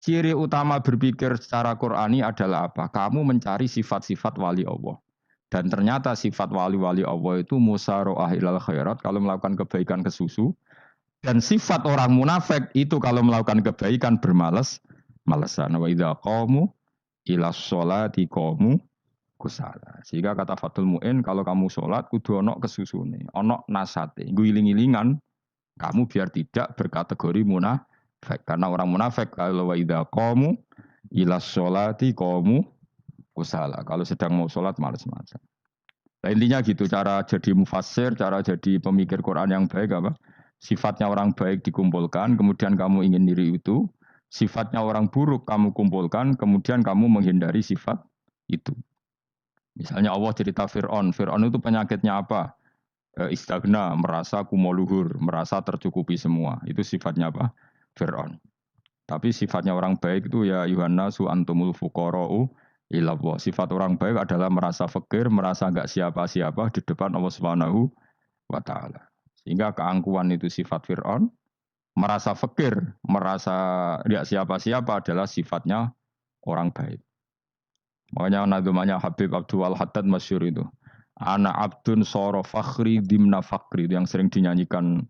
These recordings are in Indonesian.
Ciri utama berpikir secara Qur'ani adalah apa? Kamu mencari sifat-sifat wali Allah. Dan ternyata sifat wali-wali Allah itu musara'ah ilal khairat kalau melakukan kebaikan kesusu. Dan sifat orang munafik itu kalau melakukan kebaikan bermalas-malasan. Wa idza qamu ila sholati qamu kusala. Sehingga kata Fathul Mu'in kalau kamu sholat kudu ono kesusune, ono nasate. Guling-gilingan kamu biar tidak berkategori munafik. Karena orang munafik kalau wa idza qamu ila sholati qamu kusala. Kalau sedang mau sholat malas-malasan. Nah, intinya gitu cara jadi mufassir, cara jadi pemikir Quran yang baik apa? Sifatnya orang baik dikumpulkan, kemudian kamu ingin diri itu. Sifatnya orang buruk kamu kumpulkan, kemudian kamu menghindari sifat itu. Misalnya Allah cerita Fir'aun. Fir'aun itu penyakitnya apa? Istagna, merasa kumoluhur, merasa tercukupi semua. Itu sifatnya apa? Fir'aun. Tapi sifatnya orang baik itu ya Yuhanna su antumul fuqara'u ilallah. Sifat orang baik adalah merasa fakir, merasa enggak siapa-siapa di depan Allah Subhanahu wa taala. Sehingga keangkuhan itu sifat Fir'aun, merasa fakir, merasa enggak siapa-siapa adalah sifatnya orang baik. Makanya nadumanya Habib Abdul Haddad masyhur itu. Ana abdun soro fakhri dimna fakri itu yang sering dinyanyikan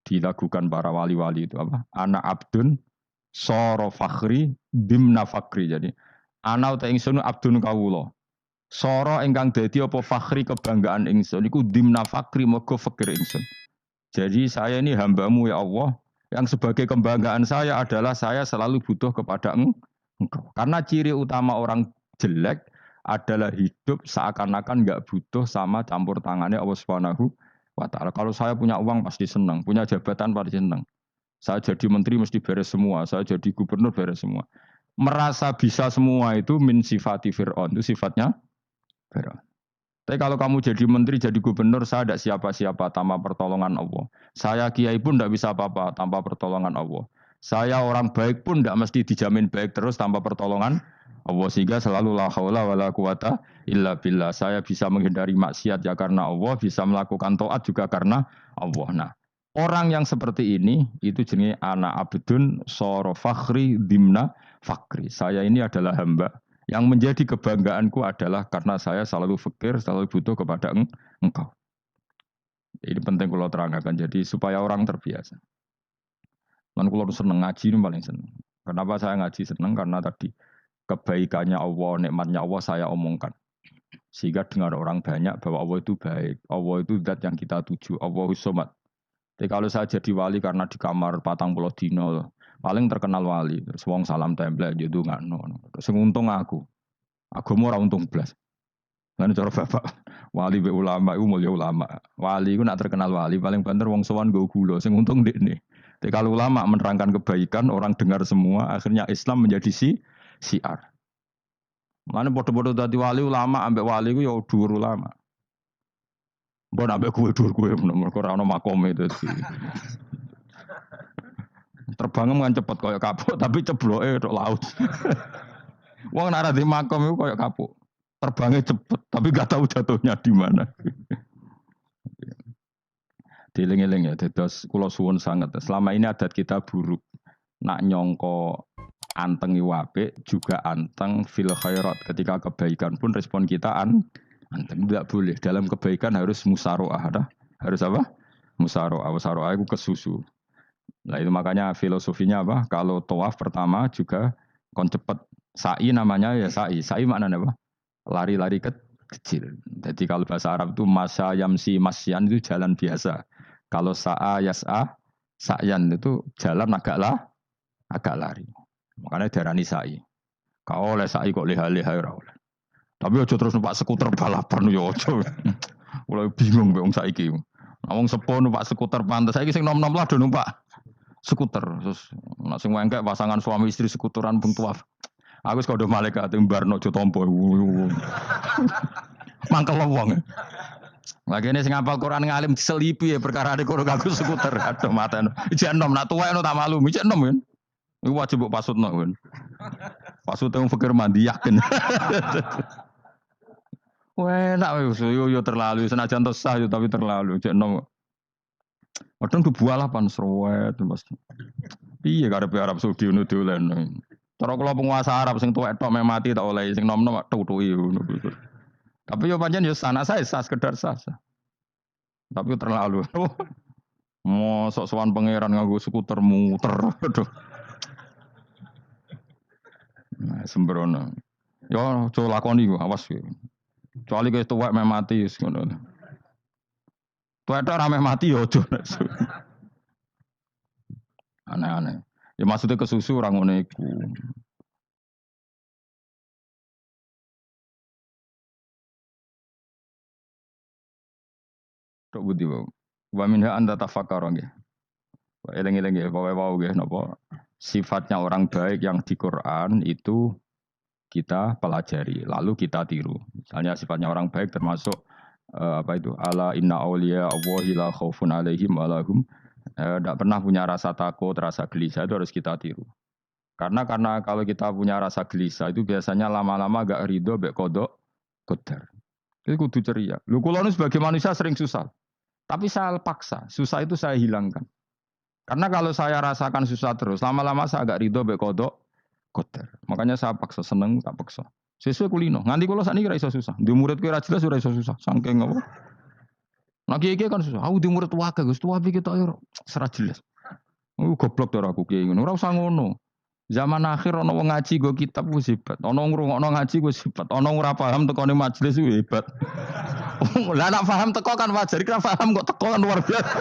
dilakukan para wali-wali itu apa? Ana abdun soro fakhri dimna fakri. Jadi ana uta ingsun abdun kawula. Soro ingkang dadi apa fakhri kebanggaan ingsun iku dimna fakri mergo fakir ingsun. Jadi saya ini hambamu ya Allah, yang sebagai kebanggaan saya adalah saya selalu butuh kepada engkau. Karena ciri utama orang jelek adalah hidup seakan-akan enggak butuh sama campur tangannya Allah Subhanahu wa taala. Kalau saya punya uang pasti senang, punya jabatan pasti senang. Saya jadi menteri mesti beres semua, saya jadi gubernur beres semua. Merasa bisa semua itu min sifati Fir'aun, itu sifatnya Fir'aun. Tapi kalau kamu jadi menteri, jadi gubernur, saya tidak siapa-siapa tanpa pertolongan Allah. Saya kiai pun tidak bisa apa-apa tanpa pertolongan Allah. Saya orang baik pun tidak mesti dijamin baik terus tanpa pertolongan Allah. Sehingga selalu la haula wala quwata illa billah. Saya bisa menghindari maksiat ya karena Allah, bisa melakukan taat juga karena Allah. Nah, orang yang seperti ini, itu jenis anak abdun soro fakhri dimna fakri. Saya ini adalah hamba. Yang menjadi kebanggaanku adalah karena saya selalu fakir, selalu butuh kepada engkau. Ini penting kalau terangkan. Jadi supaya orang terbiasa. Dan kalau seneng ngaji ini paling seneng. Kenapa saya ngaji seneng? Karena tadi kebaikannya Allah, nikmatnya Allah saya omongkan. Sehingga dengar orang banyak bahwa Allah itu baik. Allah itu zat yang kita tuju. Allahus Somad. Jadi kalau saya jadi wali karena di kamar patang pulau dino, paling terkenal wali. Terus wong salam template gitu nggak no. Terus untung aku ora untung blas. Lan cara bapak wali be ulama iku mulya ulama. Wali iku nak terkenal wali paling banter wong sowan nggo gula sing untung ndekne. Tapi kalau ulama menerangkan kebaikan orang dengar semua akhirnya Islam menjadi siar. Mana bodoh-bodoh dadi wali ulama ambek wali iku ya dhuwur ulama. Mbok ambek kowe dhuwur kowe mergo ora ono makome dadi. Terbang kan cepet koyo kapuk tapi cebloke tok laut. Wong nek ora di makom iku koyo kapuk. Terbangnya cepet tapi gak tahu jatuhnya di mana. Dieling-eling ya, terus kula suwun sangat. Selama ini adat kita buruk. Nak nyongko anteng iwape juga anteng fil khairat. Ketika kebaikan pun respon kita anteng tidak boleh. Dalam kebaikan harus musaroah. Harus apa? Musaroah. Musaroah itu kesusu. Nah itu makanya filosofinya apa? Kalau tawaf pertama juga kon cepet. Sa'i namanya ya sa'i. Sa'i maknanya apa? Lari-lari kecil. Jadi kalau bahasa Arab itu masa yamsi masyan itu jalan biasa. Kalau sa'a yas'a sa'yan itu jalan agak lari. Makanya darani sa'i. Kau oleh sa'i kok leha-leha ora oleh. Tapi aja terus numpak skuter balapan yo aja. Mulai bingung wong saiki. Wong sepo numpak skuter pantes. Saiki sing nom-nom lah do numpak skuter. Terus nek sing wengkek pasangan suami istri skuteran pun tuaf. Aku wis kodho malaikat timbarno aja tampa. Mangkel wong. Lagi ini sing hafal Quran ngalim selipi ya perkara ade kono aku skuter. Aduh maten. Ijek enom nak tuwek no tak malu. Ijek enom kan. Iku wajib mbok pasutno kan. Pasut wong fikir mandi yakin. Wah, enak yo terlalu senajan sah yo tapi terlalu. Ijek enom. Kadang dibualah pan serwet Mas. Iya karep Arab Saudi ngono dolen. Cara kula penguasa Arab sing tuwek tok meh mati tak oleh sing nom-nom tutuki ngono. Tapi yo pancen yo anak saya sah sekedar sah. Tapi terlalu. Mosok sowan pangeran nganggo skuter muter. Aduh. Nah, sembrono. Yo aja lakoni ku awas ku. Kecuali kowe tuwek meh mati wis ngono. Tuwek tok ora meh mati yo aja. Aneh-aneh. Ya maksudnya kesusu orang ngono iku. Tok budi wae. Wa minha anta tafakkara nggih. Eling-eling nggih, pokoke wau nggih napa sifatnya orang baik yang di Quran itu kita pelajari, lalu kita tiru. Misalnya sifatnya orang baik termasuk apa itu? Ala inna auliya Allahi la khaufun alaihim wa lahum tidak pernah punya rasa takut, rasa gelisah itu harus kita tiru. Karena kalau kita punya rasa gelisah itu biasanya lama-lama gak ridho mbek kodok qadar. Itu kudu ceria. Lu kula nu sebagai manusia sering susah. Tapi saya paksa, susah itu saya hilangkan. Karena kalau saya rasakan susah terus, lama-lama saya agak ridho mbek kodok qadar. Makanya saya paksa seneng tak paksa. Sesuai kulino. Nganti kula sakniki ra iso susah. Di murid kowe ra jelas ora iso susah. Saking apa? Nah kiai kan susah. Aku di murid wae Gus, tuwa iki ketok ora jelas. Goblok to aku kiai ngono. Ora usah ngono. Zaman akhir ana wong ngaji go kitab ku hebat. Ana ngrungokno ngaji ku hebat. Ana ora paham tekone majelis ku hebat. Lah nak paham teko kan wajar, kira paham kok teko kan luar biasa.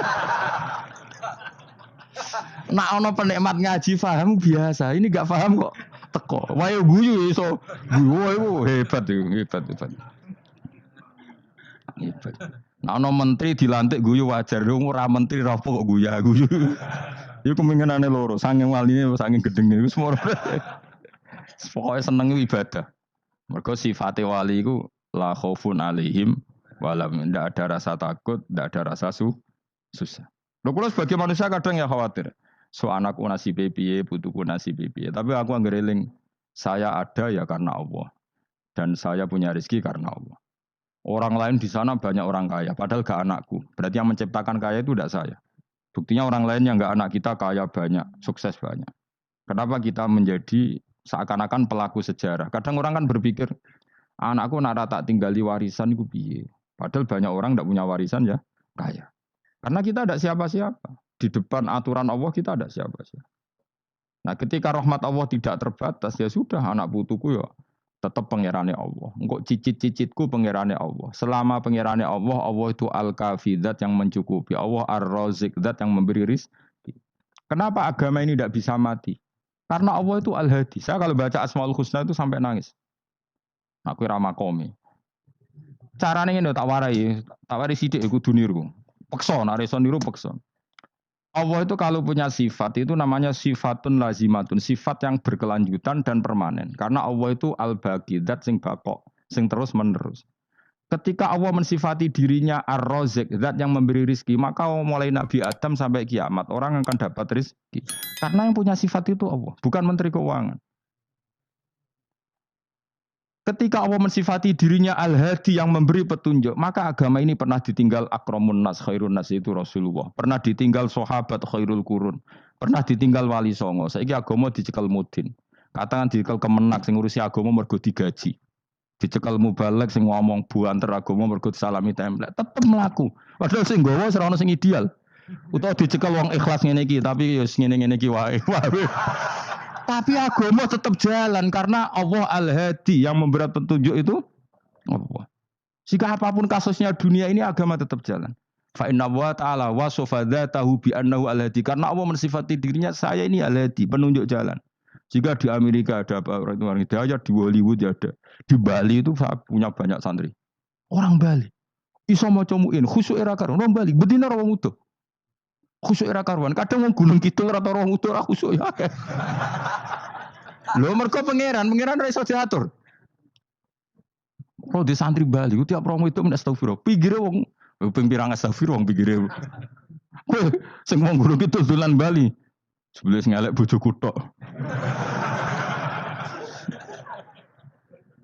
Nak ana penikmat ngaji paham biasa. Ini gak paham kok teko. Wae guyu iso. Guyu iku hebat iku, hebat. Hebat. Nah ana menteri dilantik guyu wajar. Ora menteri rapo kok guyu. Iku kemungkinane loro, saking waline saking gedenge iku semua. Pokoke seneng ibadah. Mergo sifate wali iku la khaufun alaihim walam ndak ada rasa takut, ndak ada rasa susah. Lho kula sebagai manusia kadang ya khawatir. So anakku nasib piye, putuku nasib piye. Tapi aku anggere eling saya ada ya karena Allah. Dan saya punya rezeki karena Allah. Orang lain di sana banyak orang kaya, padahal gak anakku. Berarti yang menciptakan kaya itu tidak saya. Buktinya orang lain yang nggak anak kita kaya banyak, sukses banyak. Kenapa kita menjadi seakan-akan pelaku sejarah? Kadang orang kan berpikir, anakku nak tak tinggali warisan itu piye. Padahal banyak orang tidak punya warisan ya kaya. Karena kita tidak siapa-siapa. Di depan aturan Allah kita tidak siapa-siapa. Nah ketika rahmat Allah tidak terbatas, ya sudah anak putuku ya tetap pangerane Allah. Engkau cicit-cicitku pangerane Allah. Selama pangerane Allah, Allah itu al-kafi, zat yang mencukupi. Allah ar-razik, zat yang memberi rizki. Kenapa agama ini tidak bisa mati? Karena Allah itu al-hadi. Saya kalau baca Asmaul Husna itu sampai nangis. Aku ramah komi. Caranya ini tak warai sidik aku duniru. Pekso, nareson niru pekso. Allah itu kalau punya sifat itu namanya sifatun lazimatun, sifat yang berkelanjutan dan permanen. Karena Allah itu al-baqi, zat sing bakok, sing terus menerus. Ketika Allah mensifati dirinya ar-razik, zat yang memberi rizki, maka mulai Nabi Adam sampai kiamat orang akan dapat rizki. Karena yang punya sifat itu Allah, bukan menteri keuangan. Ketika Allah mensifati dirinya al-hadi yang memberi petunjuk, maka agama ini pernah ditinggal akramun nas, khairun nas itu Rasulullah. Pernah ditinggal sahabat khairul qurun. Pernah ditinggal wali songo. Saiki agama dicekel mudin. Katakan dicekel kemenak sing ngurusi agama mergo digaji. Dicekel mubalek sing ngomong buanter agama mergo disalami template. Tetep mlaku. Padahal sing nggawa ora ono sing ideal. Utawa dicekel wong ikhlas ngene iki, tapi ya ngene-ngene iki wae. Tapi agama tetap jalan karena Allah Al-Hadi yang memberi petunjuk itu Allah. Jika apapun kasusnya dunia ini agama tetap jalan. Fa inna wa ta'ala wa sofadzatahu bi annahu Al-Hadi. Karena Allah mensifati dirinya saya ini Al-Hadi, penunjuk jalan. Jika di Amerika ada orang hidayah, di Hollywood ada. Di Bali itu punya banyak santri. Orang Bali. Iso maca muin, khusyuk era karo orang Bali, bedina ora wong utuh. Khusyuk era karuan. Kadang wong Gunung Kidul ora tau wong utuh ora khusyuk ya. Lho mergo pangeran ora iso diatur. Kalau di santri Bali, tiap romo itu mendak astagfirullah. Pinggire wong ping pirang astagfirullah wong pinggire. Kowe sing wong Gunung Kidul dolan Bali. Sebelah ngelek bojoku tok.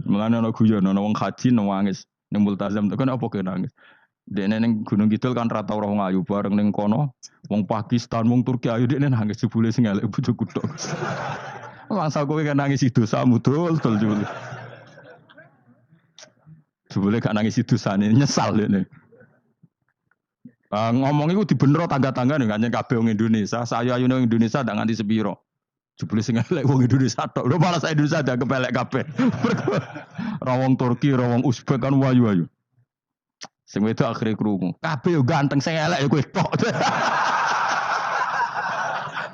Mulane ana guyon ana wong haji nangis ning multazam tekan apa kene nangis. Dekne ning Gunung Kidul kan rata ora wong ayu bareng ning kono wong Pakistan wong Turki ayu dekne nangis jebule sing ngelek bojoku tok. Mangsa kowe kan nangis dosamu dul jebule. Jebule gak nangis dosane nyesal ini. Ngomong iku dibenero tangga-tangga nih kan kabeh wong Indonesia, sayu-ayune wong Indonesia ndak nganti sepiro. Jebule sing elek wong Indonesia tok. Lho malah sak Indonesia ada kepelek kabeh. Ra wong Turki, ra wong Uzbek kan wayu-wayu. Sing wedok akhire krungu. Kabeh yo ganteng sing elek ya kowe tok.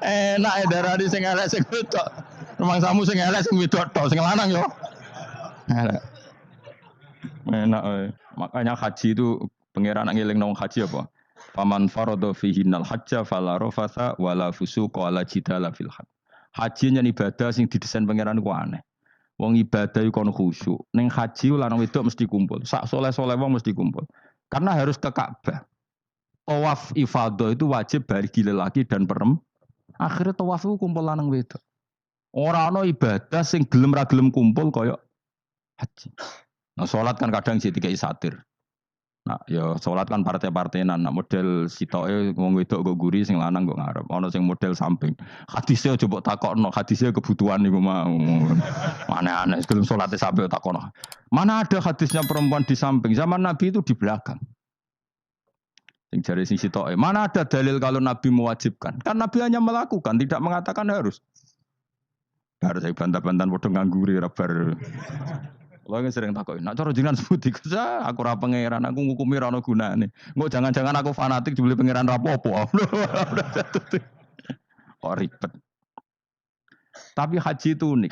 Enak darani sing elek sing wedok. Rumangsamu sing elek sing wedok tok, sing lanang yo. Elek. Enak. Makanya haji itu pangeran ngeling nang haji apa? Faman farada fihi nal hajja fala rafatha wala fusuqa wala jidala fil hajj. Haji nya ibadah sing didesain pangeran ku aneh. Wong ibadah iku kon khusyuk. Ning haji lanang wedok mesti kumpul. Sak soleh-soleh wong mesti kumpul. Karena harus ke Ka'bah. Tawaf ifadah itu wajib bagi lelaki dan perempuan. Akhirnya tawaf itu kumpul lanang wedok. Ora ana ibadah sing gelem ra gelem kumpul kaya haji. Nah salat kan kadang sih dikai satir. Nah, ya sholat kan partai-partainan. Nah, model sitoke wong wedok kok guri, sing lanang kok ngarep. Ana sing model samping. Hadise aja mbok takokno, hadise kebutuhan niku mau. Aneh-aneh sebelum sholat sampai takokno. Mana ada hadisnya perempuan di samping? Zaman Nabi itu di belakang. Sing jare sing sitoke. Mana ada dalil kalau Nabi mewajibkan? Kan Nabi hanya melakukan, tidak mengatakan harus. Harus saya bantah-bantah padha ngangguri ra bar. Kalau yang sering takut, nak cara jenengan sebuti kerja, aku ora pangeran, aku ngukumi ra ono gunane. Engko jangan-jangan aku fanatik dibeli pangeran rapopo. Kok ribet. Tapi haji itu unik.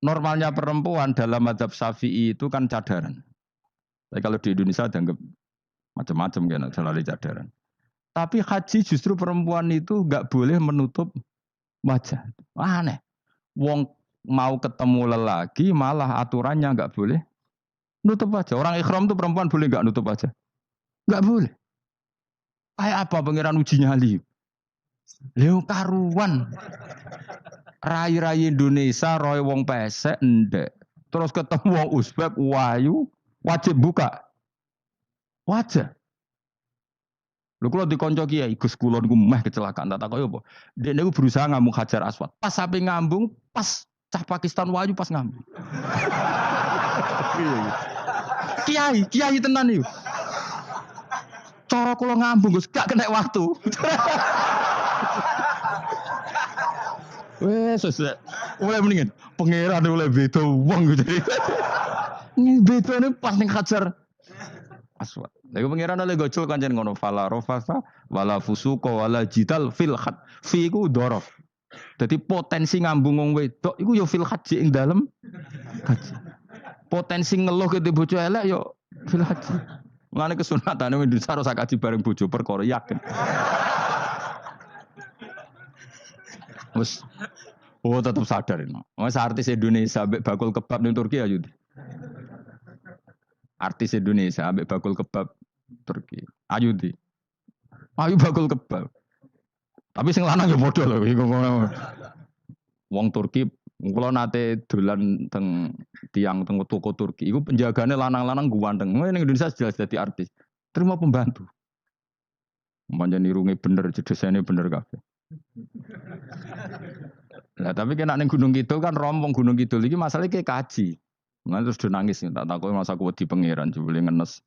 Normalnya perempuan dalam mazhab Syafi'i itu kan cadaran. Tapi kalau di Indonesia dianggap macam-macam kan, selalu cadaran. Tapi haji justru perempuan itu enggak boleh menutup wajah. Aneh. Wong mau ketemu lelaki malah aturannya enggak boleh nutup wajah. Orang ikhram tuh perempuan boleh enggak nutup wajah? Enggak boleh. Kayak apa pangeran uji nyali? Leo karuan. Rai-rai Indonesia roy wong pesek ndek. Terus ketemu wong Uzbek wayu wajib buka wajah. Lho kula dikonco kiai Gus kulon ku meh kecelakaan tak takoki apa. Dek niku berusaha ngambung Hajar Aswad. Pas sampe ngambung pas cah Pakistan wayu pas ngambung. Kiai tenan iki. Cara kula ngambung Gus gak kena waktu. Wes oleh mendingan pangeran oleh beda wong gitu. Ini bedane pas ning Hajar Aswad. Lha pangeran oleh gojol kancen ngono fala rafasa wala fusuqa wala jidal fil khat. Fi ku dhorof. Jadi potensi ngambung wong wedok iku ya fil haji ing dalem haji. Potensi ngeluh ke bojo elek ya fil haji. Mulane kesunatane Indonesia harus kaji bareng bojo perkara yakin. Wes tetap sadar ini. Mas artis Indonesia ambek bakul kebab ning Turki ayo. Artis Indonesia ambek bakul kebab Turki. Ayo di. Ayo bakul kebab. Tapi sing lanang ya padha lho iku. Wong Turki kula nate dolan teng tiang teng toko Turki. Iku penjagane lanang-lanang guanteng. Ning Indonesia jelas dadi artis. Terima pembantu. Manjan irunge bener, jedesane bener kabeh. Lah tapi kena ning Gunung Kidul kan rombong Gunung Kidul iki masalahnya kayak kaji. Mulane terus do nangis tak takoki masa aku wedi pangeran jebule ngenes.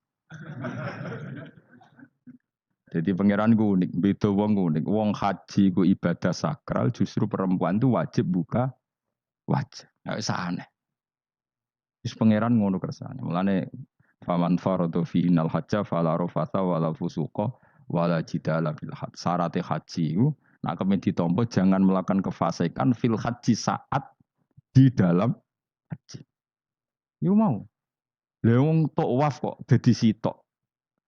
Jadi pangeran ku unik, beda wong unik. Wong haji ku ibadah sakral, justru perempuan itu wajib buka wajah. Ya wis aneh. Wis pangeran ngono kersane. Mulane faman faradu fi innal hajja fala rafatha wala fusuqa wala jidala fil hajj. Syarat haji ku nak kemen ditampa jangan melakukan kefasikan fil haji saat di dalam haji. Yo mau. Lah wong tawaf kok dadi sitok.